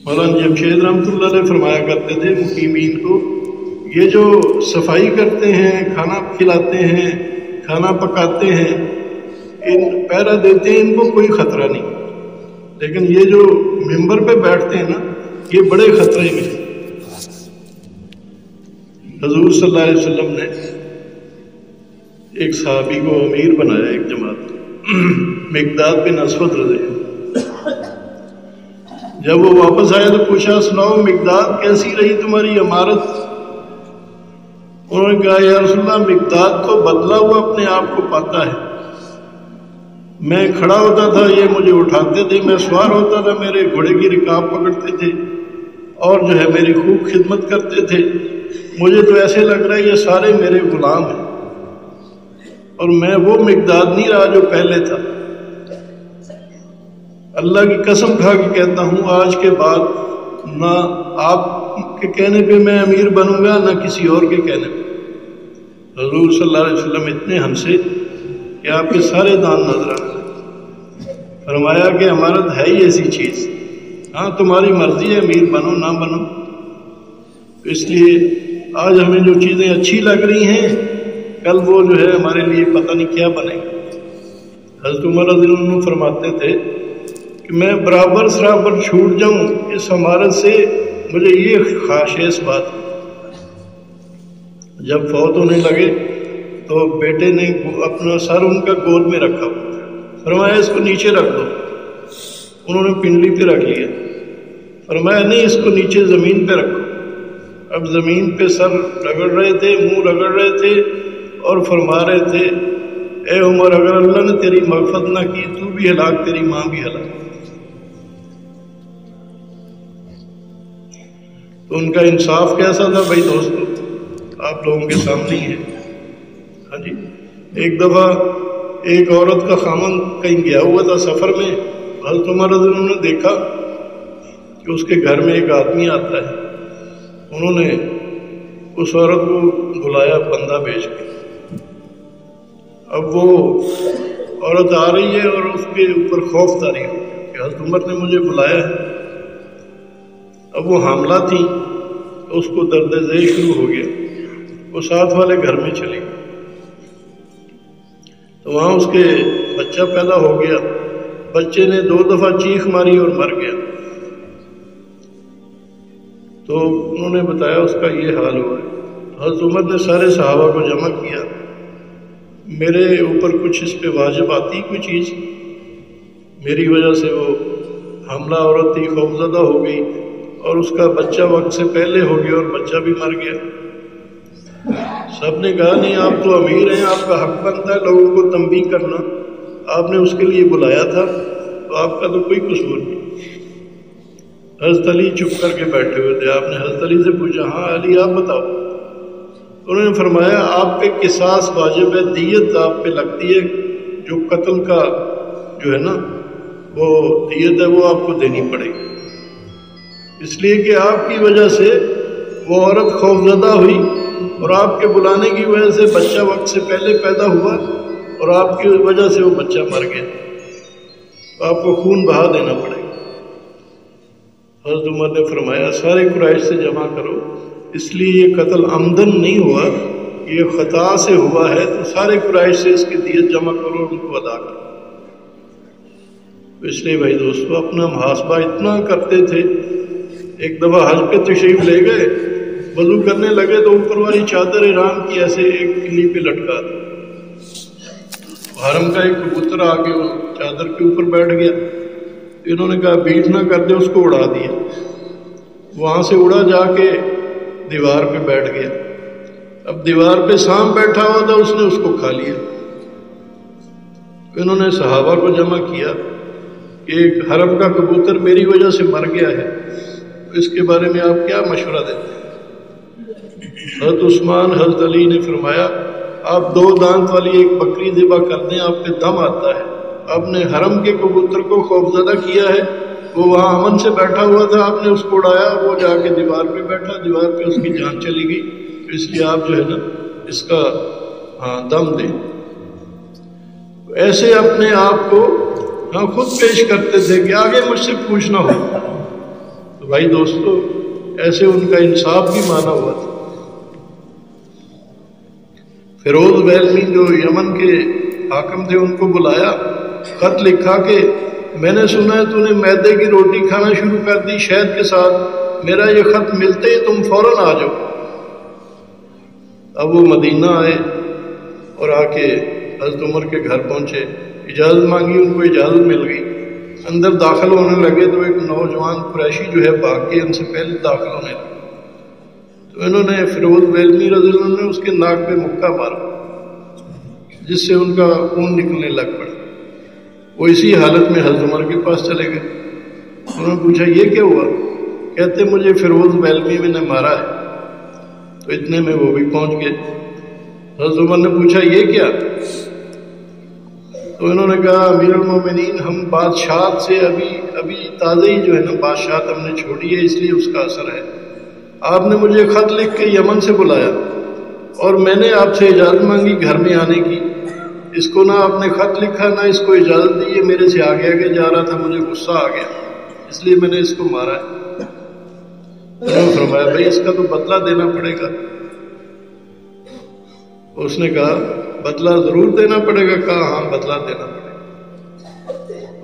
مولانا جمشید رحمۃ اللہ علیہ فرمایا کرتے تھے مقیمین کو، یہ جو صفائی کرتے ہیں، کھانا کھلاتے ہیں، کھانا پکاتے ہیں، ان پہرا دیتے ہیں، ان کو کوئی خطرہ نہیں، لیکن یہ جو ممبر پہ بیٹھتے ہیں نا، یہ بڑے خطرے میں ہیں۔ حضور صلی اللہ علیہ وسلم نے ایک صحابی کو امیر بنایا ایک جماعت، مقداد بن اسود رضی اللہ۔ جب وہ واپس آیا تو پوچھا، سناؤ مقداد کیسی رہی تمہاری امارت؟ انہوں نے کہا، یا رسول اللہ، مقداد تو بدلا ہوا اپنے آپ کو پاتا ہے، میں کھڑا ہوتا تھا یہ مجھے اٹھاتے تھے، میں سوار ہوتا تھا میرے گھوڑے کی رکاب پکڑتے تھے اور جو ہے میری خوب خدمت کرتے تھے، مجھے تو ایسے لگ رہا ہے یہ سارے میرے غلام ہیں، اور میں وہ مقداد نہیں رہا جو پہلے تھا۔ اللہ کی قسم کھا کے کہتا ہوں، آج کے بعد نہ آپ کے کہنے پہ میں امیر بنوں گا، نہ کسی اور کے کہنے پہ۔ حضور صلی اللہ علیہ وسلم اتنے ہنسے کہ آپ کے سارے دان نظر آنے لگے۔ فرمایا کہ امانت ہے ہی ایسی چیز، ہاں تمہاری مرضی ہے امیر بنو نہ بنو، اس لیے آج ہمیں جو چیزیں اچھی لگ رہی ہیں کل وہ جو ہے ہمارے لیے پتہ نہیں کیا بنے گا۔ حضرت عمر رضی اللہ عنہ فرماتے تھے کہ میں برابر سرابر چھوٹ جاؤں اس امارت سے، مجھے یہ خواہش بات ہے۔ جب فوت ہونے لگے تو بیٹے نے اپنا سر ان کا گود میں رکھا ہوا تھا، فرمایا اس کو نیچے رکھ دو، انہوں نے پنڈلی پہ رکھ لیا، فرمایا نہیں اس کو نیچے زمین پہ رکھو۔ اب زمین پہ سر رگڑ رہے تھے، منہ رگڑ رہے تھے اور فرما رہے تھے، اے عمر اگر اللہ نے تیری مغفرت نہ کی تو بھی ہلاک، تیری ماں بھی ہلاک۔ تو ان کا انصاف کیسا تھا بھائی دوستو، آپ لوگوں کے سامنے ہی ہے۔ ہاں جی، ایک دفعہ ایک عورت کا خامن کہیں گیا ہوا تھا سفر میں، حضرت عمر رضی اللہ عنہ نے دیکھا کہ اس کے گھر میں ایک آدمی آتا ہے، انہوں نے اس عورت کو بلایا بندہ بھیج کے۔ اب وہ عورت آ رہی ہے اور اس کے اوپر خوف طاری ہو گیا کہ حضرت عمر نے مجھے بلایا ہے۔ اب وہ حاملہ تھی تو اس کو درد ذیل شروع ہو گیا، وہ ساتھ والے گھر میں چلی گئی، تو وہاں اس کے بچہ پیدا ہو گیا، بچے نے 2 دفعہ چیخ ماری اور مر گیا۔ تو انہوں نے بتایا اس کا یہ حال ہوا ہے۔ حضرت عمر نے سارے صحابہ کو جمع کیا، میرے اوپر کچھ اس پہ واجب آتی کوئی چیز؟ میری وجہ سے وہ حاملہ عورت تھی، خوفزدہ ہو گئی اور اس کا بچہ وقت سے پہلے ہو گیا اور بچہ بھی مر گیا۔ سب نے کہا نہیں، آپ تو امیر ہیں، آپ کا حق بنتا ہے لوگوں کو تنبیہ کرنا، آپ نے اس کے لیے بلایا تھا تو آپ کا تو کوئی قصور نہیں۔ حضرت علی چپ کر کے بیٹھے ہوئے تھے، آپ نے حضرت علی سے پوچھا، ہاں علی آپ بتاؤ۔ انہوں نے فرمایا آپ پہ قصاص واجب ہے، دیت آپ پہ لگتی ہے، جو قتل کا جو ہے نا وہ دیت ہے وہ آپ کو دینی پڑے گی، اس لیے کہ آپ کی وجہ سے وہ عورت خوفزدہ ہوئی اور آپ کے بلانے کی وجہ سے بچہ وقت سے پہلے پیدا ہوا اور آپ کی وجہ سے وہ بچہ مر گیا، تو آپ کو خون بہا دینا پڑے گا۔ حضرت عمر نے فرمایا سارے قریش سے جمع کرو، اس لیے یہ قتل عمدن نہیں ہوا، یہ خطا سے ہوا ہے، تو سارے قریش سے اس کی دیت جمع کرو، ان کو ادا کرو۔ تو اس لیے بھائی دوستو اپنا محاسبہ اتنا کرتے تھے، ایک دفعہ حج پہ تشریف لے گئے، وضو کرنے لگے تو اوپر والی چادر احرام کی ایسے ایک کلی پہ لٹکا تھا، حرم کا ایک کبوتر آ کے چادر کے اوپر بیٹھ گیا، انہوں نے کہا بیٹھ نہ کر دے، اس کو اڑا دیا، وہاں سے اڑا جا کے دیوار پہ بیٹھ گیا، اب دیوار پہ سانپ بیٹھا ہوا تھا، اس نے اس کو کھا لیا۔ انہوں نے صحابہ کو جمع کیا کہ ایک حرم کا کبوتر میری وجہ سے مر گیا ہے، اس کے بارے میں آپ کیا مشورہ دیتے ہیں؟ حضرت عثمان حضرت علی نے فرمایا آپ 2 دانت والی ایک بکری ذبح کر دیں، آپ پہ دم آتا ہے، آپ نے حرم کے کبوتر کو خوفزدہ کیا ہے، وہ وہاں امن سے بیٹھا ہوا تھا، آپ نے اس کو اڑایا، وہ جا کے دیوار پہ بیٹھا، دیوار پہ اس کی جان چلی گئی، اس لیے آپ جو ہے نا اس کا دم دیں۔ ایسے اپنے آپ کو خود پیش کرتے تھے کہ آگے مجھ سے پوچھنا ہو۔ تو بھائی دوستو ایسے ان کا انصاف بھی مانا ہوا تھا۔ فیروز ویلمی جو یمن کے حاکم تھے ان کو بلایا، خط لکھا کہ میں نے سنا ہے تو نے میدے کی روٹی کھانا شروع کر دی شہد کے ساتھ، میرا یہ خط ملتے ہی تم فوراً آ جاؤ۔ اب وہ مدینہ آئے اور آ کے حضرت عمر کے گھر پہنچے، اجازت مانگی، ان کو اجازت مل گئی، اندر داخل ہونے لگے تو ایک نوجوان قریشی جو ہے بھاگ کے ان سے پہلے داخل ہونے لگے، تو انہوں نے فیروز ویلمی رضی اللہ عنہ نے اس کے ناک پہ مکہ مارا جس سے ان کا خون نکلنے لگ پڑا۔ وہ اسی حالت میں حضرت عمر کے پاس چلے گئے، انہوں نے پوچھا یہ کیا ہوا؟ کہتے مجھے فیروز ویلمی میں نے مارا ہے۔ تو اتنے میں وہ بھی پہنچ گئے۔ حضرت عمر نے پوچھا یہ کیا؟ تو انہوں نے کہا امیر المومنین ہم بادشاہت سے ابھی تازہ ہی جو ہے نا بادشاہت ہم نے چھوڑی ہے، اس لیے اس کا اثر ہے۔ آپ نے مجھے خط لکھ کے یمن سے بلایا اور میں نے آپ سے اجازت مانگی گھر میں آنے کی، اس کو نہ آپ نے خط لکھا نہ اس کو اجازت دی، یہ میرے سے آگے آگے جا رہا تھا، مجھے غصہ آ گیا اس لیے میں نے اس کو مارا ہے۔ انہوں نے فرمایا بھائی اس کا تو بدلہ دینا پڑے گا۔ اس نے کہا بدلہ ضرور دینا پڑے گا۔ کہا ہاں بدلہ دینا پڑے گا۔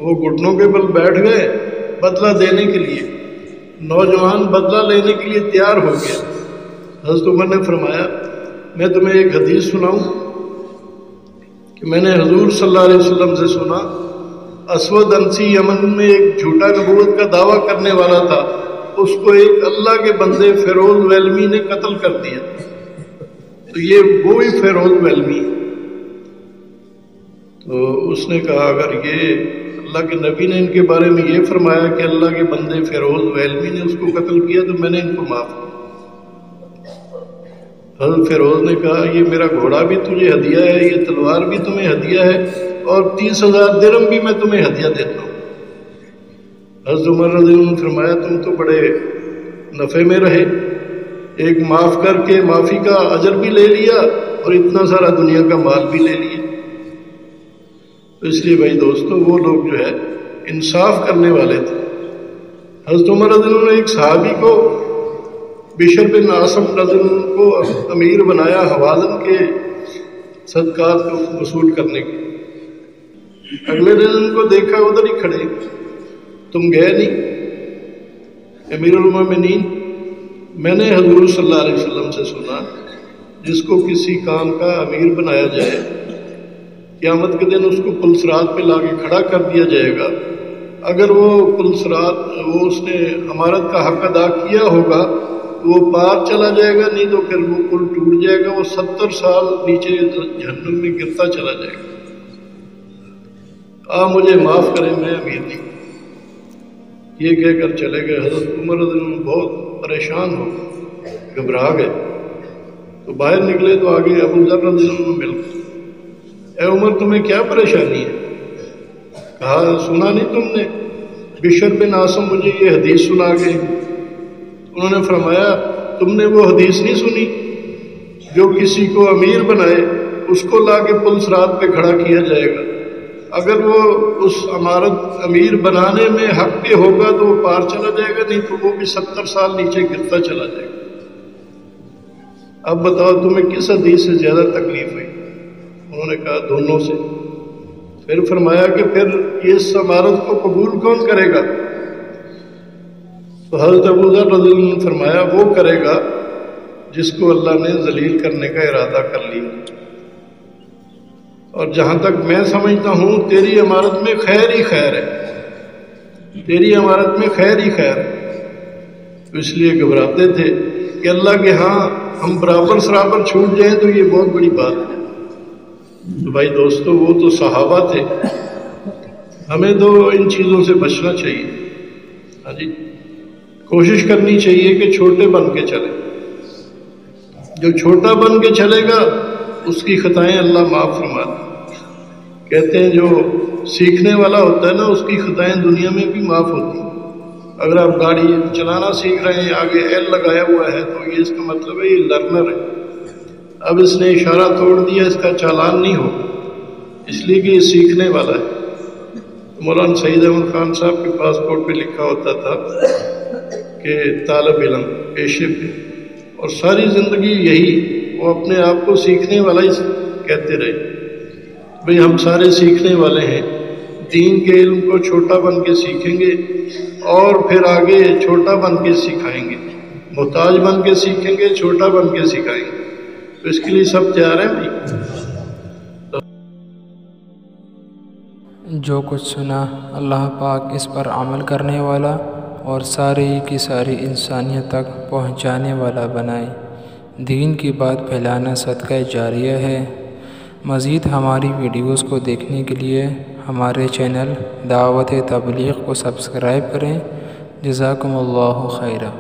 وہ گھٹنوں کے بل بیٹھ گئے بدلہ دینے کے لیے، نوجوان بدلہ لینے کے لیے تیار ہو گیا۔ حضرت عمر نے فرمایا میں تمہیں ایک حدیث سناؤں کہ میں نے حضور صلی اللہ علیہ وسلم سے سنا، اسود انسی یمن میں ایک جھوٹا نبوت کا دعویٰ کرنے والا تھا، اس کو ایک اللہ کے بندے فیروز ویلمی نے قتل کر دیا۔ تو یہ وہی فیروز ویلمی۔ تو اس نے کہا اگر یہ اللہ کے نبی نے ان کے بارے میں یہ فرمایا کہ اللہ کے بندے فیروز ویلمی نے اس کو قتل کیا تو میں نے ان کو معاف کیا۔ حضرت فیروز نے کہا یہ میرا گھوڑا بھی تجھے ہدیہ ہے، یہ تلوار بھی تمہیں ہدیہ ہے، اور 30,000 درہم بھی میں تمہیں ہدیہ دیتا ہوں۔ حضرت عمر رضی اللہ عنہ نے فرمایا تم تو بڑے نفع میں رہے، ایک معاف کر کے معافی کا اجر بھی لے لیا اور اتنا سارا دنیا کا مال بھی لے لیا۔ تو اس لیے بھائی دوستو وہ لوگ جو ہے انصاف کرنے والے تھے۔ حضرت عمر رضی اللہ عنہ نے ایک صحابی کو بشر بن عاصم رضی اللہ عنہ کو امیر بنایا حوازن کے صدقات کو وصول کرنے کے۔ اگلے دن ان کو دیکھا ادھر ہی کھڑے، تم گئے نہیں؟ امیر المومنین میں نے حضور صلی اللہ علیہ وسلم سے سنا جس کو کسی کام کا امیر بنایا جائے قیامت کے دن اس کو پلسرات پہ لا کے کھڑا کر دیا جائے گا، اگر وہ پلسرات وہ اس نے امارت کا حق ادا کیا ہوگا تو وہ پار چلا جائے گا، نہیں تو پھر وہ پل ٹوٹ جائے گا، وہ 70 سال نیچے جہنم میں گرتا چلا جائے گا۔ آپ مجھے معاف کریں میں امیر نہیں، یہ کہہ کر چلے گئے۔ حضرت عمر رضی اللہ عنہ بہت پریشان ہو گئے، گھبرا گئے، تو باہر نکلے تو آگے ابو ذر رضی اللہ عنہ مل گئے۔ اے عمر تمہیں کیا پریشانی ہے؟ کہا سنا نہیں تم نے بشر بن عاصم مجھے یہ حدیث سنا گئے۔ انہوں نے فرمایا تم نے وہ حدیث نہیں سنی جو کسی کو امیر بنائے اس کو لا کے پلسرات پہ کھڑا کیا جائے گا، اگر وہ اس عمارت امیر بنانے میں حق پہ ہوگا تو وہ پار چلا جائے گا، نہیں تو وہ بھی 70 سال نیچے گرتا چلا جائے گا۔ اب بتاؤ تمہیں کس حدیث سے زیادہ تکلیف ہوئی؟ انہوں نے کہا دونوں سے۔ پھر فرمایا کہ پھر اس عمارت کو قبول کون کرے گا؟ تو حضرت ابو ذر رضی اللہ عنہ نے فرمایا وہ کرے گا جس کو اللہ نے ذلیل کرنے کا ارادہ کر لیا، اور جہاں تک میں سمجھتا ہوں تیری عمارت میں خیر ہی خیر ہے، تیری عمارت میں خیر ہی خیر ہے۔ تو اس لیے گھبراتے تھے کہ اللہ کے ہاں ہم برابر سرابر چھوٹ جائیں تو یہ بہت بڑی بات ہے۔ تو بھائی دوستو وہ تو صحابہ تھے، ہمیں تو ان چیزوں سے بچنا چاہیے۔ ہاں جی، کوشش کرنی چاہیے کہ چھوٹے بن کے چلیں، جو چھوٹا بن کے چلے گا اس کی خطائیں اللہ معاف فرماتا ہے۔ کہتے ہیں جو سیکھنے والا ہوتا ہے نا اس کی خطائیں دنیا میں بھی معاف ہوتی ہیں۔ اگر آپ گاڑی چلانا سیکھ رہے ہیں آگے ایل لگایا ہوا ہے تو یہ اس کا مطلب ہے یہ لرنر ہے، اب اس نے اشارہ توڑ دیا اس کا چالان نہیں ہو، اس لیے کہ یہ سیکھنے والا ہے۔ مولانا سعید احمد خان صاحب کے پاسپورٹ پہ لکھا ہوتا تھا کہ طالب علم پیشے پہ، اور ساری زندگی یہی وہ اپنے آپ کو سیکھنے والا ہی کہتے رہے، بھئی ہم سارے سیکھنے والے ہیں، دین کے علم کو چھوٹا بن کے سیکھیں گے اور پھر آگے چھوٹا بن کے سکھائیں گے، محتاج بن کے سیکھیں گے، چھوٹا بن کے سکھائیں گے، تو اس کے لیے سب تیار ہیں بھائی۔ جو کچھ سنا اللہ پاک اس پر عمل کرنے والا اور ساری کی ساری انسانیت تک پہنچانے والا بنائے۔ دین کی بات پھیلانا صدقہ جاریہ ہے۔ مزید ہماری ویڈیوز کو دیکھنے کے لیے ہمارے چینل دعوت تبلیغ کو سبسکرائب کریں۔ جزاکم اللہ خیرہ۔